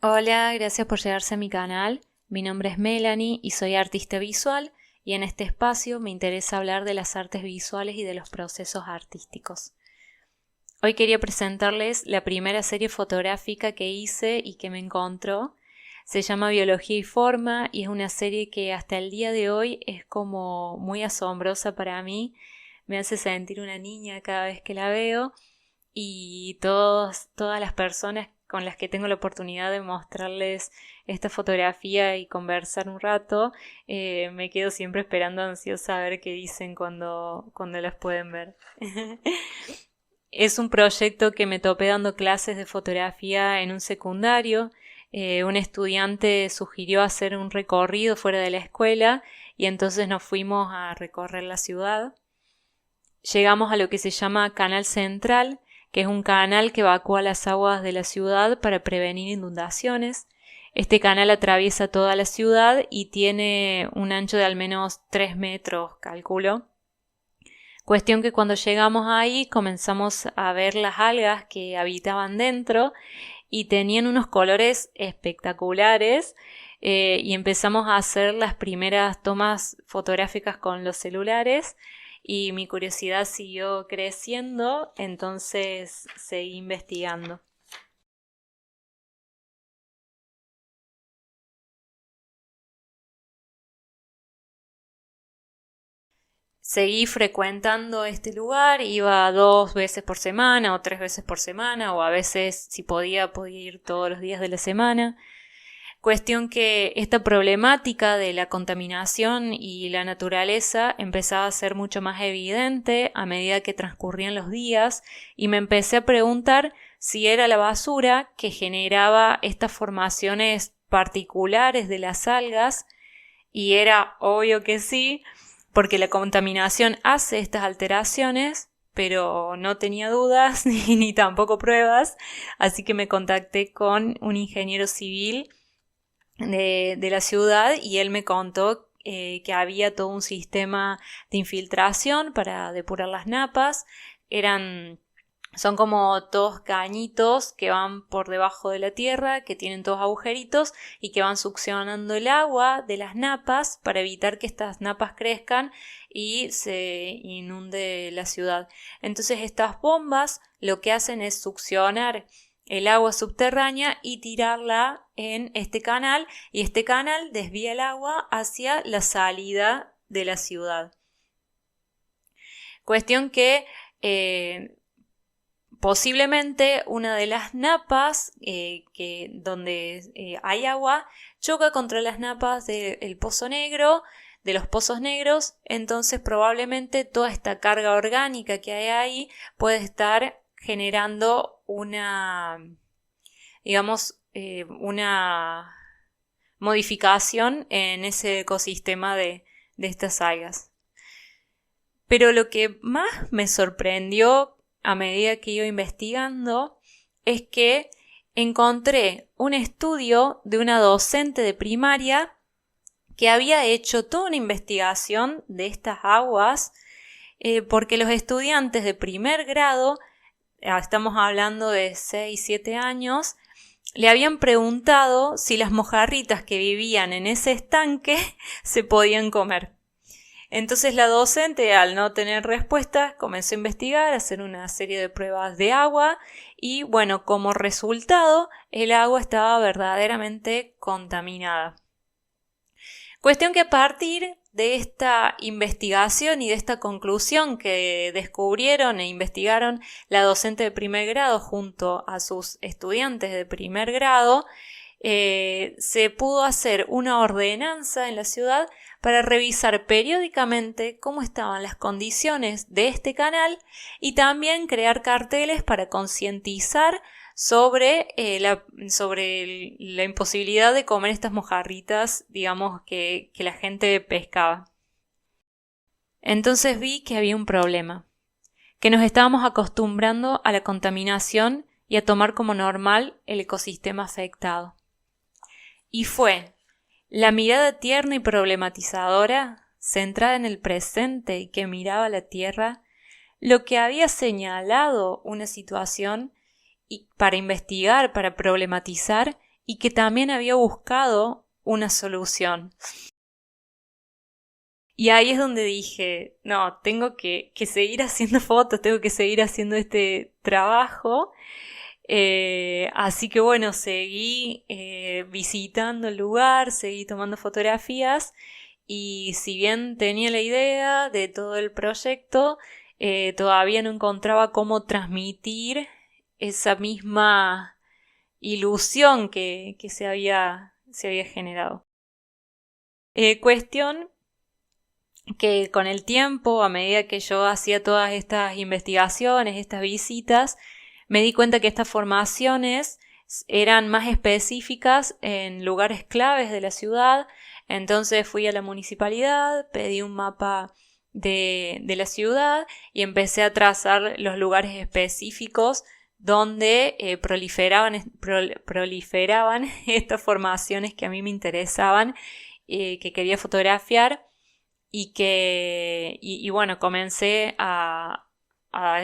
Hola, gracias por llegarse a mi canal. Mi nombre es Melanie y soy artista visual y en este espacio me interesa hablar de las artes visuales y de los procesos artísticos. Hoy quería presentarles la primera serie fotográfica que hice y que me encontró. Se llama Biología y Forma y es una serie que hasta el día de hoy es como muy asombrosa para mí. Me hace sentir una niña cada vez que la veo y todas las personas con las que tengo la oportunidad de mostrarles esta fotografía y conversar un rato, me quedo siempre esperando ansiosa a ver qué dicen cuando las pueden ver. Es un proyecto que me topé dando clases de fotografía en un secundario. Un estudiante sugirió hacer un recorrido fuera de la escuela y entonces nos fuimos a recorrer la ciudad. Llegamos a lo que se llama Canal Central, que es un canal que evacúa las aguas de la ciudad para prevenir inundaciones. Este canal atraviesa toda la ciudad y tiene un ancho de al menos 3 metros, calculo. Cuestión que cuando llegamos ahí comenzamos a ver las algas que habitaban dentro y tenían unos colores espectaculares, y empezamos a hacer las primeras tomas fotográficas con los celulares y mi curiosidad siguió creciendo, entonces seguí investigando. Seguí frecuentando este lugar, iba 2 veces por semana o 3 veces por semana, o a veces, si podía ir todos los días de la semana. Cuestión que esta problemática de la contaminación y la naturaleza empezaba a ser mucho más evidente a medida que transcurrían los días y me empecé a preguntar si era la basura que generaba estas formaciones particulares de las algas, y era obvio que sí, porque la contaminación hace estas alteraciones, pero no tenía dudas ni tampoco pruebas, así que me contacté con un ingeniero civil de la ciudad y él me contó que había todo un sistema de infiltración para depurar las napas. Son como todos cañitos que van por debajo de la tierra, que tienen todos agujeritos y que van succionando el agua de las napas para evitar que estas napas crezcan y se inunde la ciudad. Entonces estas bombas lo que hacen es succionar el agua subterránea y tirarla en este canal, y este canal desvía el agua hacia la salida de la ciudad. Cuestión que posiblemente una de las napas donde hay agua choca contra las napas del Pozo Negro, de los pozos negros, entonces probablemente toda esta carga orgánica que hay ahí puede estar generando una modificación en ese ecosistema de estas algas. Pero lo que más me sorprendió a medida que iba investigando es que encontré un estudio de una docente de primaria que había hecho toda una investigación de estas aguas, porque los estudiantes de primer grado, estamos hablando de 6, 7 años, le habían preguntado si las mojarritas que vivían en ese estanque se podían comer. Entonces la docente, al no tener respuestas, comenzó a investigar, a hacer una serie de pruebas de agua y, bueno, como resultado, el agua estaba verdaderamente contaminada. Cuestión que a partir de esta investigación y de esta conclusión que descubrieron e investigaron la docente de primer grado junto a sus estudiantes de primer grado, se pudo hacer una ordenanza en la ciudad para revisar periódicamente cómo estaban las condiciones de este canal y también crear carteles para concientizar sobre la imposibilidad de comer estas mojarritas, digamos, que la gente pescaba. Entonces vi que había un problema, que nos estábamos acostumbrando a la contaminación y a tomar como normal el ecosistema afectado. Y fue la mirada tierna y problematizadora, centrada en el presente y que miraba la tierra, lo que había señalado una situación y para investigar, para problematizar y que también había buscado una solución. Y ahí es donde dije, no, tengo que seguir haciendo fotos, tengo que seguir haciendo este trabajo. Así que bueno, seguí visitando el lugar, seguí tomando fotografías y si bien tenía la idea de todo el proyecto, todavía no encontraba cómo transmitir esa misma ilusión que se había generado. Cuestión que con el tiempo, a medida que yo hacía todas estas investigaciones, estas visitas, me di cuenta que estas formaciones eran más específicas en lugares claves de la ciudad. Entonces fui a la municipalidad, pedí un mapa de la ciudad y empecé a trazar los lugares específicos donde proliferaban estas formaciones que a mí me interesaban, que quería fotografiar. Y bueno, comencé a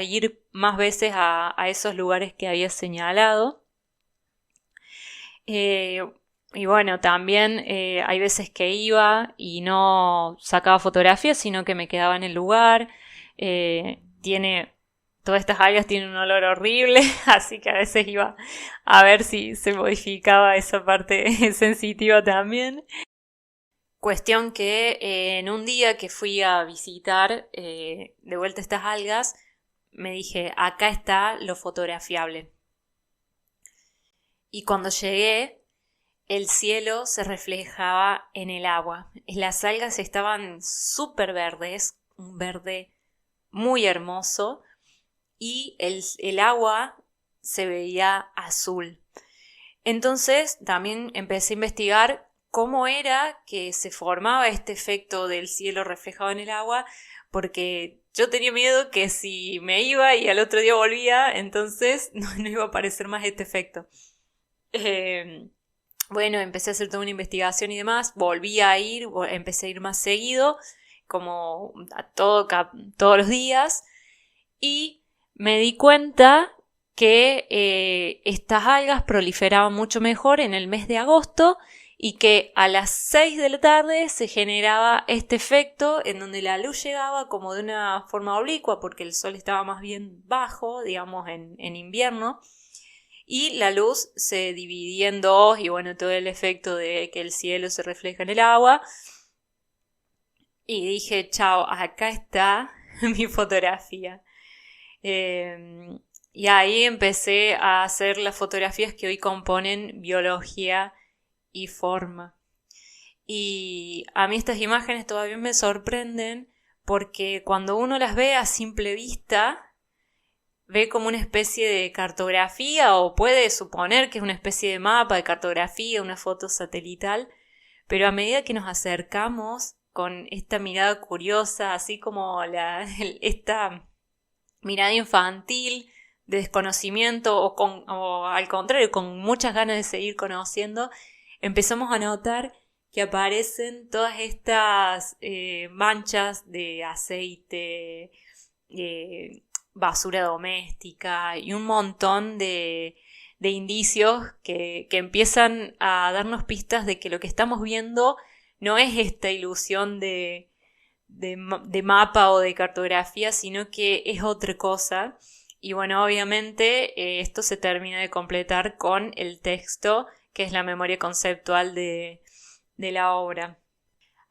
ir más veces a esos lugares que había señalado. Y bueno, también hay veces que iba y no sacaba fotografías, sino que me quedaba en el lugar. Todas estas algas tienen un olor horrible, así que a veces iba a ver si se modificaba esa parte sensitiva también. Cuestión que en un día que fui a visitar de vuelta estas algas, me dije, acá está lo fotografiable. Y cuando llegué, el cielo se reflejaba en el agua. Las algas estaban súper verdes, un verde muy hermoso, y el agua se veía azul. Entonces también empecé a investigar cómo era que se formaba este efecto del cielo reflejado en el agua, porque yo tenía miedo que si me iba y al otro día volvía, entonces no iba a aparecer más este efecto. Bueno, empecé a hacer toda una investigación y demás, volví a ir, empecé a ir más seguido, como todos los días, y me di cuenta que estas algas proliferaban mucho mejor en el mes de agosto y que a las 6 de la tarde se generaba este efecto en donde la luz llegaba como de una forma oblicua porque el sol estaba más bien bajo, digamos en invierno, y la luz se dividía en dos y bueno, todo el efecto de que el cielo se refleja en el agua. Y dije, chao, acá está mi fotografía. Y ahí empecé a hacer las fotografías que hoy componen biología y forma. Y a mí estas imágenes todavía me sorprenden porque cuando uno las ve a simple vista, ve como una especie de cartografía o puede suponer que es una especie de mapa de cartografía, una foto satelital, pero a medida que nos acercamos con esta mirada curiosa, así como esta mirada infantil de desconocimiento o al contrario, con muchas ganas de seguir conociendo, empezamos a notar que aparecen todas estas manchas de aceite, basura doméstica y un montón de indicios que empiezan a darnos pistas de que lo que estamos viendo no es esta ilusión de mapa o de cartografía, sino que es otra cosa. Y bueno, obviamente esto se termina de completar con el texto, que es la memoria conceptual de la obra.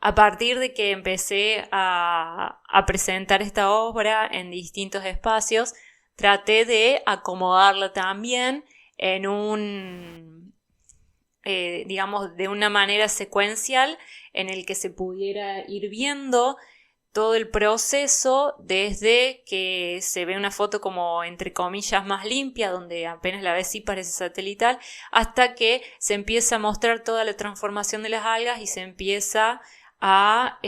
A partir de que empecé a presentar esta obra en distintos espacios, traté de acomodarla también en digamos, de una manera secuencial en el que se pudiera ir viendo todo el proceso desde que se ve una foto como entre comillas más limpia, donde apenas la ves sí parece satelital, hasta que se empieza a mostrar toda la transformación de las algas y se empieza a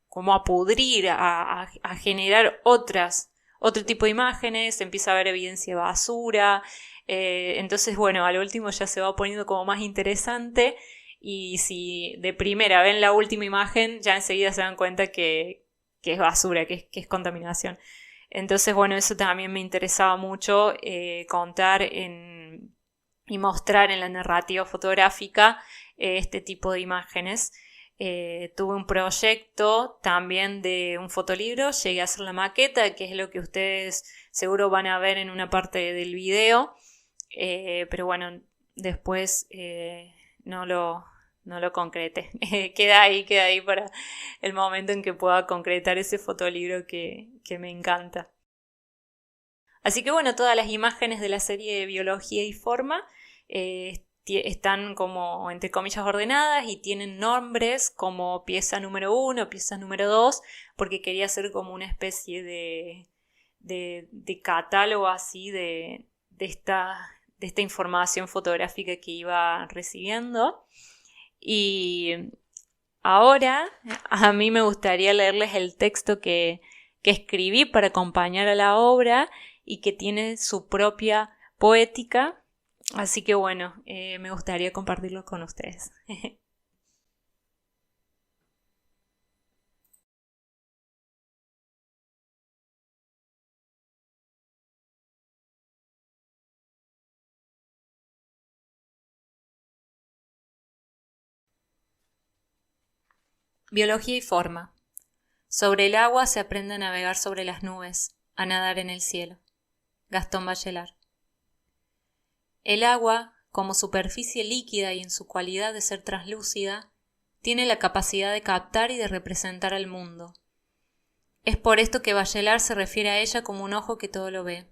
como a pudrir, a generar otro tipo de imágenes, se empieza a ver evidencia de basura, entonces bueno, al último ya se va poniendo como más interesante. Y si de primera ven la última imagen, ya enseguida se dan cuenta que es basura, que es contaminación. Entonces, bueno, eso también me interesaba mucho contar en y mostrar en la narrativa fotográfica este tipo de imágenes. Tuve un proyecto también de un fotolibro, llegué a hacer la maqueta, que es lo que ustedes seguro van a ver en una parte del video, pero bueno, después no lo concreté. Queda ahí para el momento en que pueda concretar ese fotolibro que me encanta. Así que bueno, todas las imágenes de la serie de Biología y Forma están como entre comillas ordenadas y tienen nombres como pieza número 1, pieza número 2, porque quería hacer como una especie de catálogo así de esta información fotográfica que iba recibiendo. Y ahora a mí me gustaría leerles el texto que escribí para acompañar a la obra y que tiene su propia poética. Así que bueno, me gustaría compartirlo con ustedes. Biología y forma. Sobre el agua se aprende a navegar sobre las nubes, a nadar en el cielo. Gastón Bachelard. El agua, como superficie líquida y en su cualidad de ser translúcida, tiene la capacidad de captar y de representar al mundo. Es por esto que Bachelard se refiere a ella como un ojo que todo lo ve.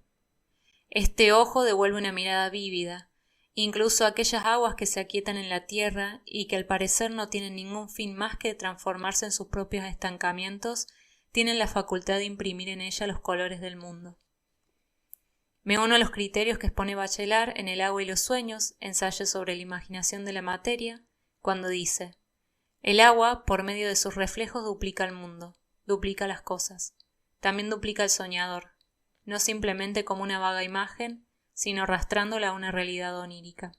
Este ojo devuelve una mirada vívida, incluso aquellas aguas que se aquietan en la tierra y que al parecer no tienen ningún fin más que transformarse en sus propios estancamientos, tienen la facultad de imprimir en ella los colores del mundo. Me uno a los criterios que expone Bachelard en El agua y los sueños, ensayo sobre la imaginación de la materia, cuando dice: el agua, por medio de sus reflejos, duplica el mundo, duplica las cosas, también duplica al soñador, no simplemente como una vaga imagen, sino arrastrándola a una realidad onírica.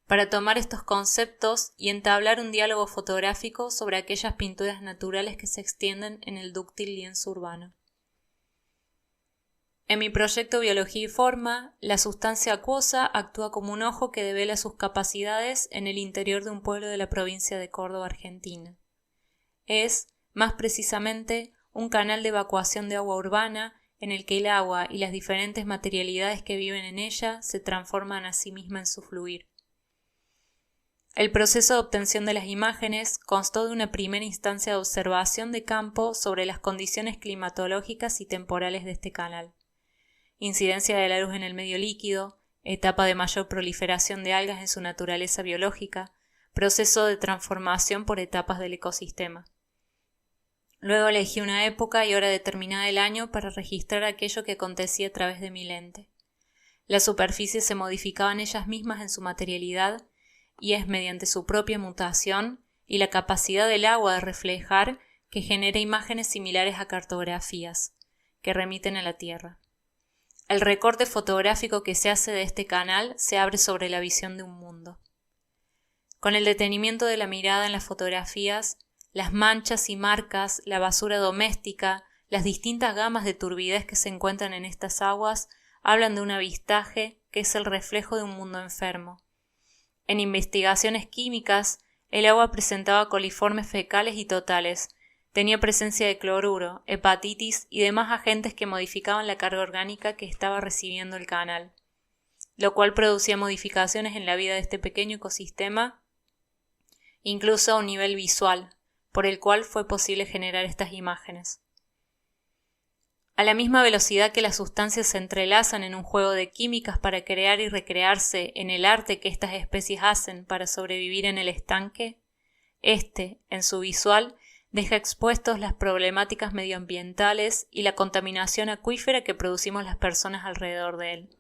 Para tomar estos conceptos y entablar un diálogo fotográfico sobre aquellas pinturas naturales que se extienden en el dúctil lienzo urbano. En mi proyecto Biología y Forma, la sustancia acuosa actúa como un ojo que devela sus capacidades en el interior de un pueblo de la provincia de Córdoba, Argentina. Es, más precisamente, un canal de evacuación de agua urbana en el que el agua y las diferentes materialidades que viven en ella se transforman a sí misma en su fluir. El proceso de obtención de las imágenes constó de una primera instancia de observación de campo sobre las condiciones climatológicas y temporales de este canal. Incidencia de la luz en el medio líquido, etapa de mayor proliferación de algas en su naturaleza biológica, proceso de transformación por etapas del ecosistema. Luego elegí una época y hora determinada del año para registrar aquello que acontecía a través de mi lente. Las superficies se modificaban ellas mismas en su materialidad y es mediante su propia mutación y la capacidad del agua de reflejar que genera imágenes similares a cartografías, que remiten a la Tierra. El recorte fotográfico que se hace de este canal se abre sobre la visión de un mundo. Con el detenimiento de la mirada en las fotografías, las manchas y marcas, la basura doméstica, las distintas gamas de turbidez que se encuentran en estas aguas, hablan de un avistaje que es el reflejo de un mundo enfermo. En investigaciones químicas, el agua presentaba coliformes fecales y totales, tenía presencia de cloruro, hepatitis y demás agentes que modificaban la carga orgánica que estaba recibiendo el canal, lo cual producía modificaciones en la vida de este pequeño ecosistema, incluso a un nivel visual, por el cual fue posible generar estas imágenes. A la misma velocidad que las sustancias se entrelazan en un juego de químicas para crear y recrearse en el arte que estas especies hacen para sobrevivir en el estanque, en su visual, deja expuestos las problemáticas medioambientales y la contaminación acuífera que producimos las personas alrededor de él.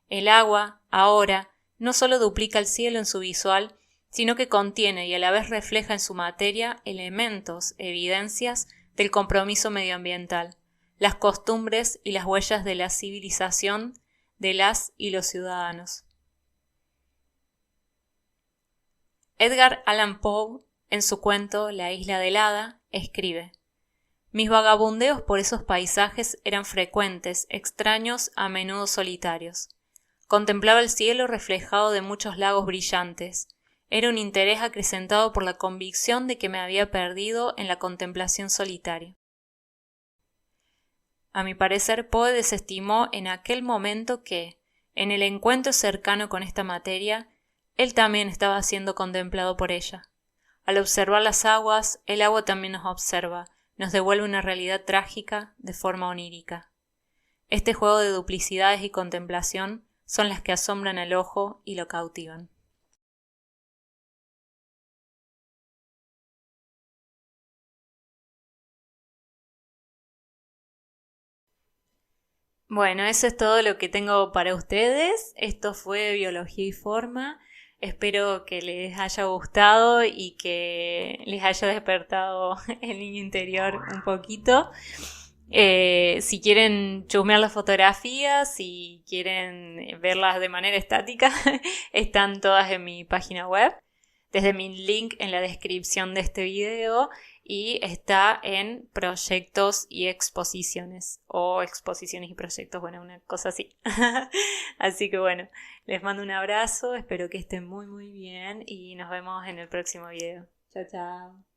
El agua, ahora, no solo duplica el cielo en su visual, sino que contiene y a la vez refleja en su materia elementos, evidencias del compromiso medioambiental, las costumbres y las huellas de la civilización de las y los ciudadanos. Edgar Allan Poe, en su cuento La isla del hada, escribe: mis vagabundeos por esos paisajes eran frecuentes, extraños, a menudo solitarios. Contemplaba el cielo reflejado de muchos lagos brillantes. Era un interés acrecentado por la convicción de que me había perdido en la contemplación solitaria. A mi parecer, Poe desestimó en aquel momento que, en el encuentro cercano con esta materia, él también estaba siendo contemplado por ella. Al observar las aguas, el agua también nos observa, nos devuelve una realidad trágica de forma onírica. Este juego de duplicidades y contemplación son las que asombran al ojo y lo cautivan. Bueno, eso es todo lo que tengo para ustedes. Esto fue Biología y Forma. Espero que les haya gustado y que les haya despertado el niño interior un poquito. Si quieren chusmear las fotografías, si quieren verlas de manera estática, están todas en mi página web. Desde mi link en la descripción de este video y está en proyectos y exposiciones o exposiciones y proyectos, bueno, una cosa así. Así que bueno, les mando un abrazo, espero que estén muy muy bien y nos vemos en el próximo video. Chao, chao.